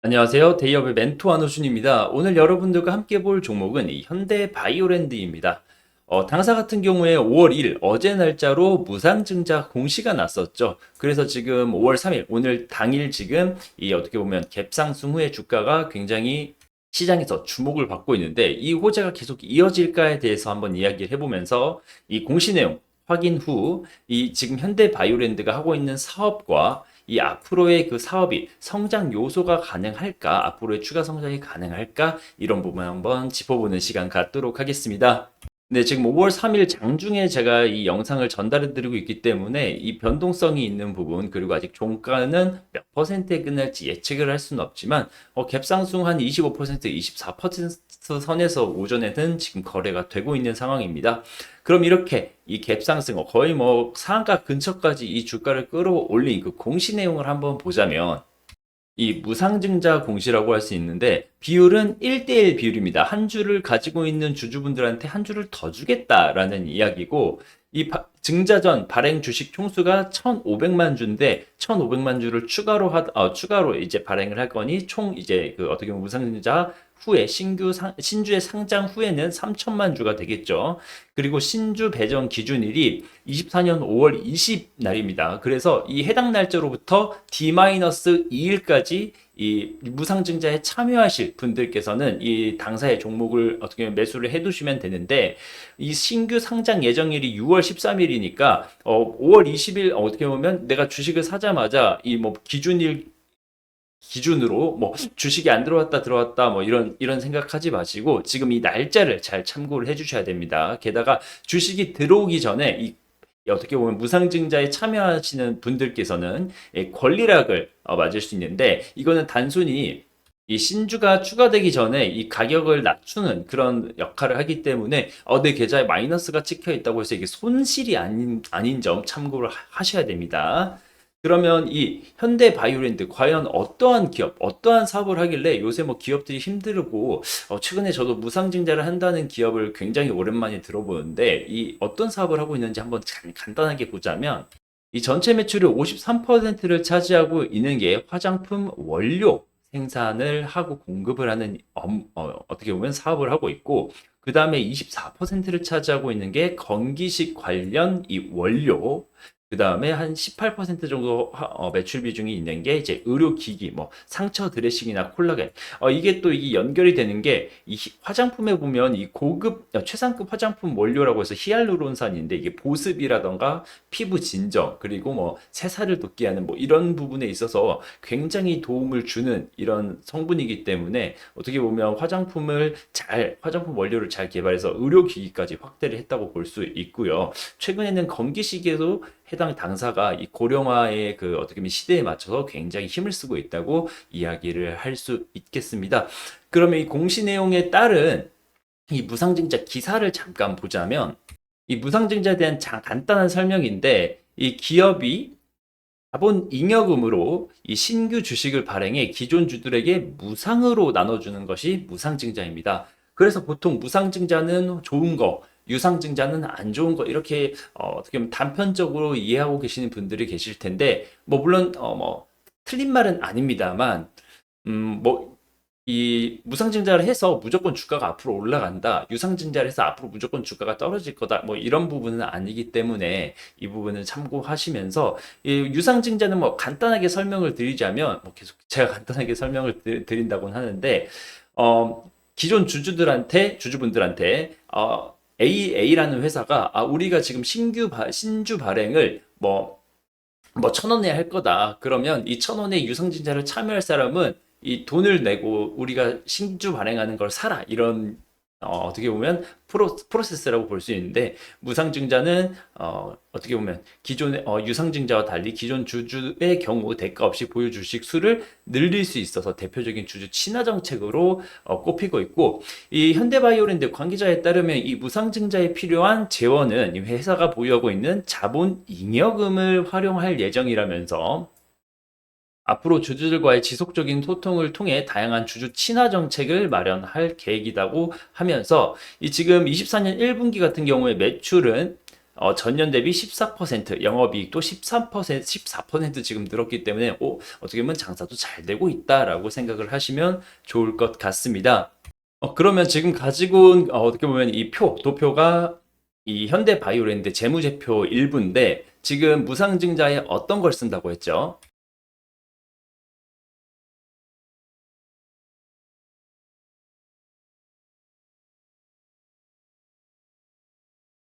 안녕하세요. 데이업의 멘토 안호준입니다. 오늘 여러분들과 함께 볼 종목은 이 현대바이오랜드입니다. 당사 같은 경우에 5월 1일 어제 날짜로 무상증자 공시가 났었죠. 그래서 지금 5월 3일 오늘 당일 지금 이 어떻게 보면 갭상승 후에 주가가 굉장히 시장에서 주목을 받고 있는데 이 호재가 계속 이어질까에 대해서 한번 이야기를 해보면서 이 공시 내용 확인 후 이 지금 현대바이오랜드가 하고 있는 사업과 이 앞으로의 그 사업이 성장 요소가 가능할까? 앞으로의 추가 성장이 가능할까? 이런 부분 한번 짚어보는 시간 갖도록 하겠습니다. 네, 지금 5월 3일 장중에 제가 이 영상을 전달해 드리고 있기 때문에 이 변동성이 있는 부분, 그리고 아직 종가는 몇 퍼센트에 끝날지 예측을 할 수는 없지만, 갭상승 한 25%, 24% 선에서 오전에는 지금 거래가 되고 있는 상황입니다. 그럼 이렇게 이 갭상승, 거의 뭐 상한가 근처까지 이 주가를 끌어올린 그 공시 내용을 한번 보자면, 이 무상증자 공시라고 할 수 있는데 비율은 1대1 비율입니다. 한 주를 가지고 있는 주주분들한테 한 주를 더 주겠다라는 이야기고 이 증자 전 발행 주식 총수가 1,500만 주인데 1,500만 주를 추가로 이제 발행을 할 거니 총 이제 그 어떻게 보면 무상증자 후에 신주의 상장 후에는 3천만 주가 되겠죠. 그리고 신주 배정 기준일이 24년 5월 20 날입니다. 그래서 이 해당 날짜로부터 D-2일까지 이 무상증자에 참여하실 분들께서는 이 당사의 종목을 어떻게 보면 매수를 해두시면 되는데 이 신규 상장 예정일이 6월 13일이니까 5월 20일 어떻게 보면 내가 주식을 사자마자 이 뭐 기준으로 뭐 주식이 안 들어왔다 뭐 이런 생각하지 마시고 지금 이 날짜를 잘 참고를 해주셔야 됩니다. 게다가 주식이 들어오기 전에 이 어떻게 보면 무상증자에 참여하시는 분들께서는 권리락을 맞을 수 있는데 이거는 단순히 이 신주가 추가되기 전에 이 가격을 낮추는 그런 역할을 하기 때문에 내 계좌에 마이너스가 찍혀 있다고 해서 이게 손실이 아닌 점 참고를 하셔야 됩니다. 그러면 이 현대바이오랜드 과연 어떠한 기업, 어떠한 사업을 하길래 요새 뭐 기업들이 힘들고 최근에 저도 무상증자를 한다는 기업을 굉장히 오랜만에 들어보는데 이 어떤 사업을 하고 있는지 한번 간단하게 보자면 이 전체 매출의 53%를 차지하고 있는 게 화장품 원료 생산을 하고 공급을 하는 어떻게 보면 사업을 하고 있고 그 다음에 24%를 차지하고 있는 게 건기식 관련 이 원료 그 다음에 한 18% 정도 매출 비중이 있는 게 이제 의료기기, 뭐 상처 드레싱이나 콜라겐. 이게 또 이게 연결이 되는 게 이 화장품에 보면 이 고급 최상급 화장품 원료라고 해서 히알루론산인데 이게 보습이라던가 피부 진정 그리고 뭐 새살을 돋게 하는 뭐 이런 부분에 있어서 굉장히 도움을 주는 이런 성분이기 때문에 어떻게 보면 화장품 원료를 잘 개발해서 의료기기까지 확대를 했다고 볼 수 있고요. 최근에는 건기식에도 해당 당사가 이 고령화의 그 어떻게 보면 시대에 맞춰서 굉장히 힘을 쓰고 있다고 이야기를 할 수 있겠습니다. 그러면 이 공시 내용에 따른 이 무상증자 기사를 잠깐 보자면 이 무상증자에 대한 간단한 설명인데 이 기업이 자본 잉여금으로 이 신규 주식을 발행해 기존 주들에게 무상으로 나눠주는 것이 무상증자입니다. 그래서 보통 무상증자는 좋은 거, 유상증자는 안 좋은 거 이렇게 어떻게 보면 단편적으로 이해하고 계시는 분들이 계실 텐데 뭐 물론 뭐 틀린 말은 아닙니다만 뭐 이 무상증자를 해서 무조건 주가가 앞으로 올라간다. 유상증자를 해서 앞으로 무조건 주가가 떨어질 거다. 뭐 이런 부분은 아니기 때문에 이 부분을 참고하시면서 이 유상증자는 뭐 간단하게 설명을 드리자면 뭐 계속 제가 간단하게 설명을 드린다고는 하는데 기존 주주분들한테 AA라는 회사가 우리가 지금 신주 발행을 뭐 1,000원에 할 거다. 그러면 이 1,000원의 유상증자를 참여할 사람은 이 돈을 내고 우리가 신주 발행하는 걸 사라. 이런 떻게 보면 프로세스라고 볼 수 있는데 무상증자는 떻게 보면 기존의 유상증자와 달리 기존 주주의 경우 대가 없이 보유 주식 수를 늘릴 수 있어서 대표적인 주주 친화 정책으로 꼽히고 있고 이 현대바이오랜드 관계자에 따르면 이 무상증자에 필요한 재원은 이 회사가 보유하고 있는 자본 잉여금을 활용할 예정이라면서 앞으로 주주들과의 지속적인 소통을 통해 다양한 주주 친화 정책을 마련할 계획이라고 하면서 이 지금 24년 1분기 같은 경우에 매출은 전년 대비 14%, 영업이익도 13%, 14% 지금 늘었기 때문에 어떻게 보면 장사도 잘 되고 있다라고 생각을 하시면 좋을 것 같습니다. 그러면 지금 가지고 온 어떻게 보면 이 도표가 이 현대바이오랜드 재무제표 일부인데 지금 무상증자에 어떤 걸 쓴다고 했죠?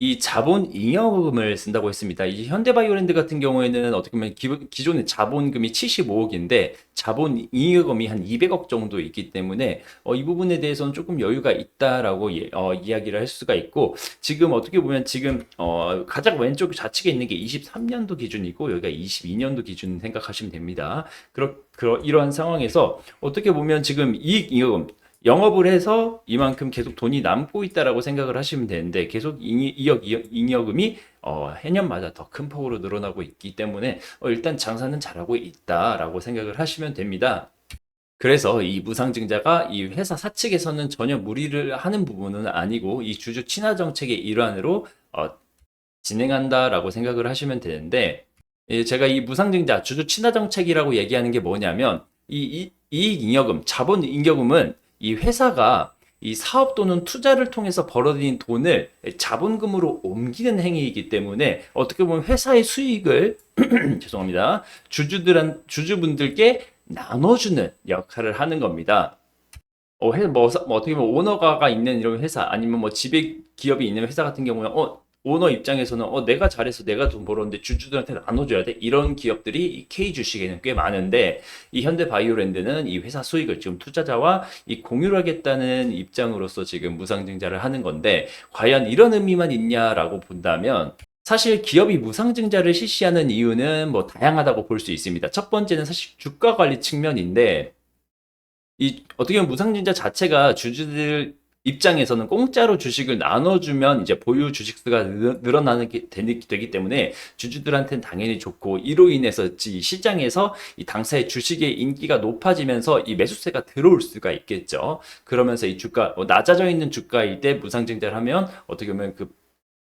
이 자본 잉여금을 쓴다고 했습니다. 이 현대바이오랜드 같은 경우에는 어떻게 보면 기존의 자본금이 75억인데 자본 잉여금이 한 200억 정도 있기 때문에 이 부분에 대해서는 조금 여유가 있다라고 이야기를 할 수가 있고 지금 어떻게 보면 지금 가장 왼쪽 좌측에 있는 게 23년도 기준이고 여기가 22년도 기준 생각하시면 됩니다. 이러한 상황에서 어떻게 보면 지금 이익 잉여금 영업을 해서 이만큼 계속 돈이 남고 있다라고 생각을 하시면 되는데 계속 잉여금이 해년마다 더 큰 폭으로 늘어나고 있기 때문에 일단 장사는 잘하고 있다라고 생각을 하시면 됩니다. 그래서 이 무상증자가 이 회사 사측에서는 전혀 무리를 하는 부분은 아니고 이 주주 친화 정책의 일환으로 진행한다라고 생각을 하시면 되는데 제가 이 무상증자 주주 친화 정책이라고 얘기하는 게 뭐냐면 이익 잉여금, 자본 잉여금은 이 회사가 이 사업 또는 투자를 통해서 벌어들인 돈을 자본금으로 옮기는 행위이기 때문에 어떻게 보면 회사의 수익을 죄송합니다. 주주분들께 나눠주는 역할을 하는 겁니다. 어떻게 보면 오너가 있는 이런 회사 아니면 뭐 지배 기업이 있는 회사 같은 경우는 오너 입장에서는 내가 잘해서 내가 돈 벌었는데 주주들한테 나눠줘야 돼 이런 기업들이 이 K 주식에는 꽤 많은데 이 현대바이오랜드는 이 회사 수익을 지금 투자자와 이 공유를 하겠다는 입장으로서 지금 무상증자를 하는 건데 과연 이런 의미만 있냐라고 본다면 사실 기업이 무상증자를 실시하는 이유는 뭐 다양하다고 볼 수 있습니다. 첫 번째는 사실 주가 관리 측면인데 이 어떻게 보면 무상증자 자체가 주주들 입장에서는 공짜로 주식을 나눠주면 이제 보유 주식수가 늘어나는 게 되기 때문에 주주들한테는 당연히 좋고 이로 인해서 이 시장에서 이 당사의 주식의 인기가 높아지면서 이 매수세가 들어올 수가 있겠죠. 그러면서 이 주가 낮아져 있는 주가일 때 무상증자를 하면 어떻게 보면 그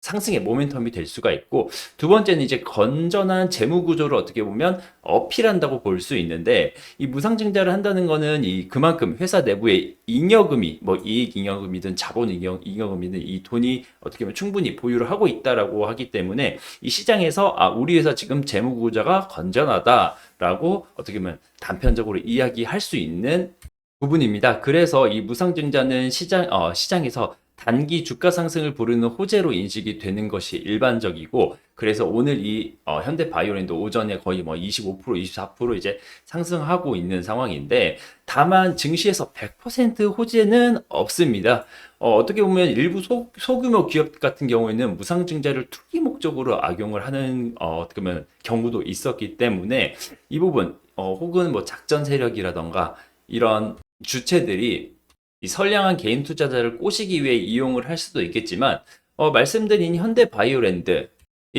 상승의 모멘텀이 될 수가 있고 두 번째는 이제 건전한 재무 구조를 어떻게 보면 어필한다고 볼 수 있는데 이 무상증자를 한다는 거는 이 그만큼 회사 내부의 잉여금이 뭐 이익 잉여금이든 자본 잉여금이든 이 돈이 어떻게 보면 충분히 보유를 하고 있다라고 하기 때문에 이 시장에서 우리 회사 지금 재무 구조가 건전하다라고 어떻게 보면 단편적으로 이야기할 수 있는 부분입니다. 그래서 이 무상증자는 시장에서 단기 주가 상승을 부르는 호재로 인식이 되는 것이 일반적이고 그래서 오늘 이 현대바이오랜드 오전에 거의 뭐 25%, 24% 이제 상승하고 있는 상황인데 다만 증시에서 100% 호재는 없습니다. 어떻게 보면 일부 소규모 기업 같은 경우에는 무상증자를 투기 목적으로 악용을 하는 어떻게 보면 경우도 있었기 때문에 이 부분 혹은 뭐 작전 세력이라던가 이런 주체들이 이 선량한 개인 투자자를 꼬시기 위해 이용을 할 수도 있겠지만 말씀드린 현대바이오랜드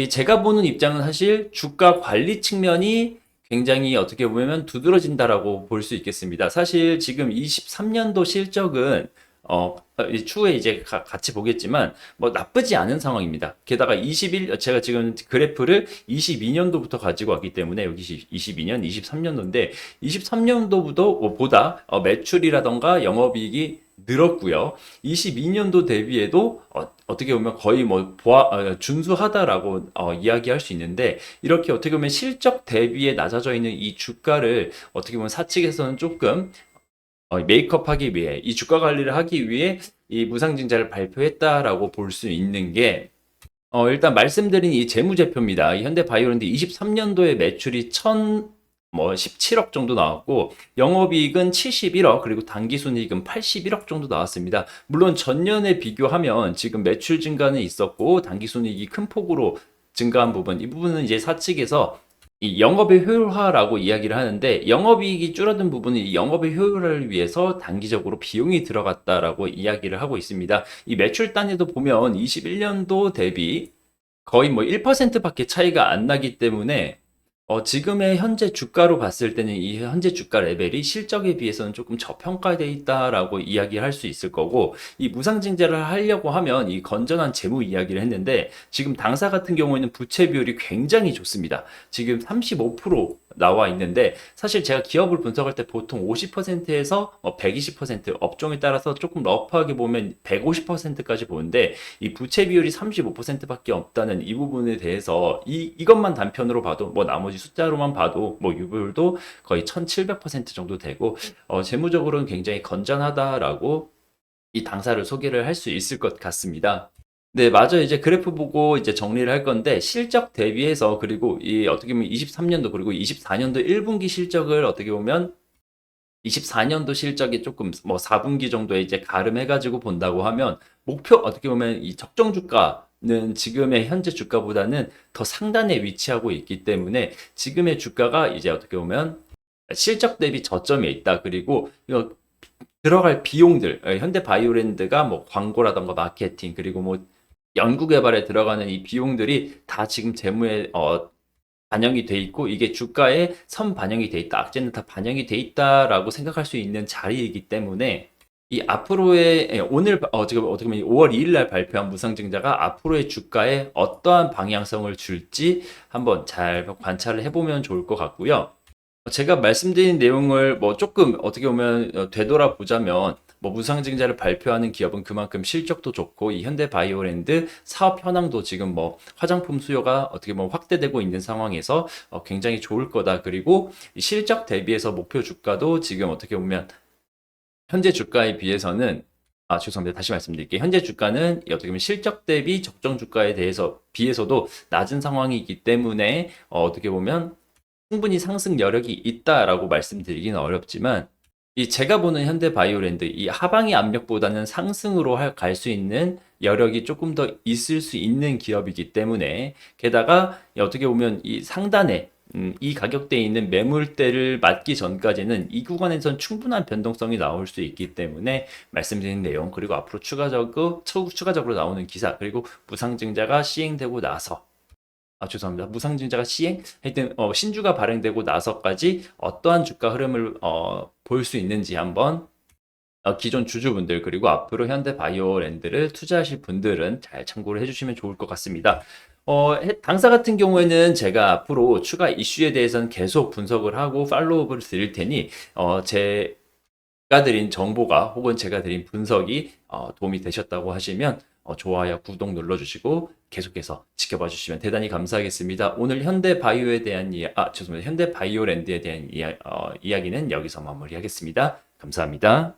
제가 보는 입장은 사실 주가 관리 측면이 굉장히 어떻게 보면 두드러진다라고 볼 수 있겠습니다. 사실 지금 23년도 실적은 추후에 이제 같이 보겠지만 뭐 나쁘지 않은 상황입니다. 게다가 제가 지금 그래프를 22년도부터 가지고 왔기 때문에 여기 22년, 23년도인데 23년도보다 매출이라던가 영업이익이 늘었고요. 22년도 대비해도 어떻게 보면 거의 뭐 준수하다라고 이야기할 수 있는데 이렇게 어떻게 보면 실적 대비에 낮아져 있는 이 주가를 어떻게 보면 사측에서는 조금 메이크업하기 위해 이 주가 관리를 하기 위해 이 무상증자를 발표했다라고 볼 수 있는 게 일단 말씀드린 이 재무제표입니다. 이 현대바이오랜드 23년도에 매출이 17억 정도 나왔고 영업이익은 71억 그리고 당기순이익은 81억 정도 나왔습니다. 물론 전년에 비교하면 지금 매출 증가는 있었고 당기순이익이 큰 폭으로 증가한 부분 이 부분은 이제 사측에서 이 영업의 효율화라고 이야기를 하는데 영업이익이 줄어든 부분은 이 영업의 효율화를 위해서 단기적으로 비용이 들어갔다라고 이야기를 하고 있습니다. 이 매출 단위도 보면 21년도 대비 거의 뭐 1%밖에 차이가 안 나기 때문에 지금의 현재 주가로 봤을 때는 이 현재 주가 레벨이 실적에 비해서는 조금 저평가되어 있다라고 이야기할 수 있을 거고, 이 무상증자를 하려고 하면 이 건전한 재무 이야기를 했는데, 지금 당사 같은 경우에는 부채 비율이 굉장히 좋습니다. 지금 35% 나와 있는데, 사실 제가 기업을 분석할 때 보통 50%에서 120%, 업종에 따라서 조금 러프하게 보면 150%까지 보는데, 이 부채 비율이 35%밖에 없다는 이 부분에 대해서 이것만 단편으로 봐도, 뭐 나머지 숫자로만 봐도 뭐 유불도 거의 1700% 정도 되고, 재무적으로는 굉장히 건전하다라고 이 당사를 소개를 할 수 있을 것 같습니다. 네, 맞아요. 이제 그래프 보고 이제 정리를 할 건데, 실적 대비해서, 그리고 이 어떻게 보면 23년도 그리고 24년도 1분기 실적을 어떻게 보면 24년도 실적이 조금 뭐 4분기 정도에 이제 가름해가지고 본다고 하면, 목표 어떻게 보면 이 적정 주가는 지금의 현재 주가보다는 더 상단에 위치하고 있기 때문에, 지금의 주가가 이제 어떻게 보면 실적 대비 저점에 있다. 그리고 이거 들어갈 비용들, 현대 바이오랜드가 뭐 광고라던가 마케팅, 그리고 뭐 연구 개발에 들어가는 이 비용들이 다 지금 재무에 반영이 돼 있고, 이게 주가에 선 반영이 돼 있다, 악재는 다 반영이 돼 있다라고 생각할 수 있는 자리이기 때문에, 이 앞으로의 오늘 지금 어떻게 보면 5월 2일 날 발표한 무상증자가 앞으로의 주가에 어떠한 방향성을 줄지 한번 잘 관찰을 해보면 좋을 것 같고요. 제가 말씀드린 내용을 뭐 조금 어떻게 보면 되돌아보자면, 뭐 무상증자를 발표하는 기업은 그만큼 실적도 좋고, 이 현대바이오랜드 사업 현황도 지금 뭐 화장품 수요가 어떻게 보면 확대되고 있는 상황에서 굉장히 좋을 거다. 그리고 이 실적 대비해서 목표 주가도 지금 어떻게 보면 현재 주가에 비해서는, 죄송합니다. 다시 말씀드릴게요. 현재 주가는 어떻게 보면 실적 대비 적정 주가에 대해서 비해서도 낮은 상황이기 때문에, 어떻게 보면 충분히 상승 여력이 있다라고 말씀드리기는 어렵지만, 이 제가 보는 현대바이오랜드 이 하방의 압력보다는 상승으로 갈 수 있는 여력이 조금 더 있을 수 있는 기업이기 때문에, 게다가 어떻게 보면 이 상단에 이 가격대에 있는 매물대를 맞기 전까지는 이 구간에선 충분한 변동성이 나올 수 있기 때문에, 말씀드린 내용 그리고 앞으로 추가적으로 나오는 기사, 그리고 무상증자가 시행되고 나서, 죄송합니다. 무상증자가 하여튼 신주가 발행되고 나서까지 어떠한 주가 흐름을 볼 수 있는지 한번 기존 주주분들 그리고 앞으로 현대바이오랜드를 투자하실 분들은 잘 참고를 해주시면 좋을 것 같습니다. 당사 같은 경우에는 제가 앞으로 추가 이슈에 대해서는 계속 분석을 하고 팔로우업을 드릴 테니, 제가 드린 정보가 혹은 제가 드린 분석이 도움이 되셨다고 하시면 좋아요, 구독 눌러주시고 계속해서 지켜봐 주시면 대단히 감사하겠습니다. 오늘 현대바이오에 대한 죄송합니다. 현대바이오랜드에 대한 이야기는 여기서 마무리하겠습니다. 감사합니다.